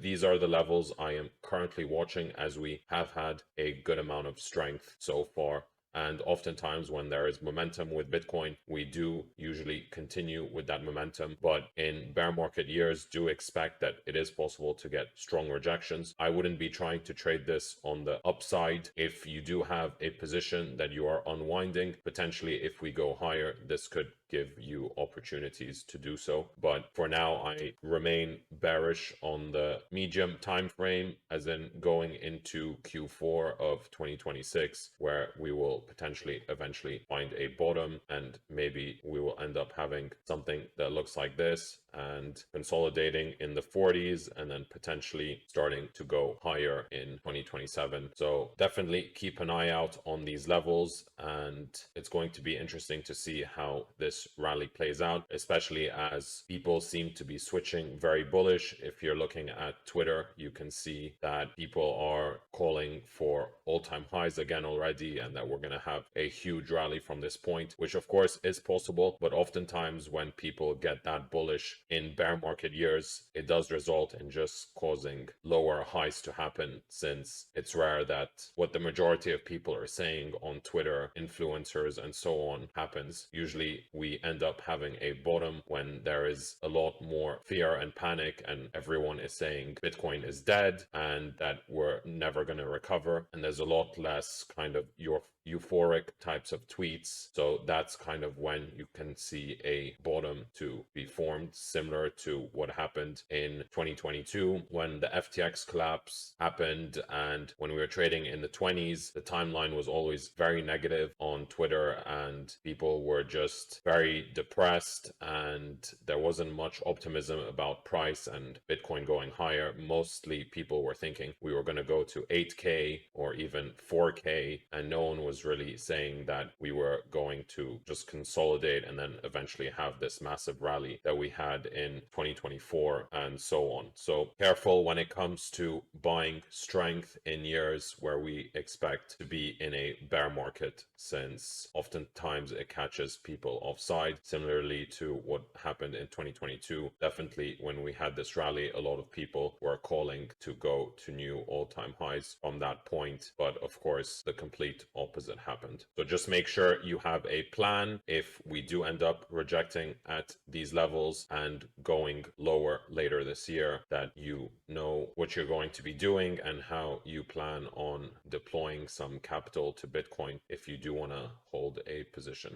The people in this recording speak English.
these are the levels I am currently watching, as we have had a good amount of strength so far. And oftentimes when there is momentum with Bitcoin, we do usually continue with that momentum. But in bear market years, do expect that it is possible to get strong rejections. I wouldn't be trying to trade this on the upside. If you do have a position that you are unwinding, potentially if we go higher, this could give you opportunities to do so. But for now, I remain bearish on the medium time frame, as in going into Q4 of 2026, where we will potentially eventually find a bottom, and maybe we will end up having something that looks like this and consolidating in the 40s and then potentially starting to go higher in 2027. So definitely keep an eye out on these levels, and it's going to be interesting to see how this rally plays out, especially as people seem to be switching very bullish. If you're looking at Twitter, you can see that people are calling for all-time highs again already, and that we're going to have a huge rally from this point, which of course is possible. But oftentimes when people get that bullish in bear market years, it does result in just causing lower highs to happen, since it's rare that what the majority of people are saying on Twitter, influencers and so on, happens. Usually we end up having a bottom when there is a lot more fear and panic, and everyone is saying Bitcoin is dead and that we're never going to recover, and there's a lot less kind of euphoric types of tweets. So that's kind of when you can see a bottom to be formed, similar to what happened in 2022 when the FTX collapse happened. And when we were trading in the 20s, the timeline was always very negative on Twitter, and people were just very depressed, and there wasn't much optimism about price and Bitcoin going higher. Mostly people were thinking we were going to go to 8K or even 4K, and no one was really saying that we were going to just consolidate and then eventually have this massive rally that we had in 2024 and so on. So careful when it comes to buying strength in years where we expect to be in a bear market, since oftentimes it catches people offside, similarly to what happened in 2022. Definitely when we had this rally, a lot of people were calling to go to new all-time highs from that point, but of course the complete opposite happened. So just make sure you have a plan if we do end up rejecting at these levels and going lower later this year, that you know what you're going to be doing and how you plan on deploying some capital to Bitcoin if you do want to hold a position.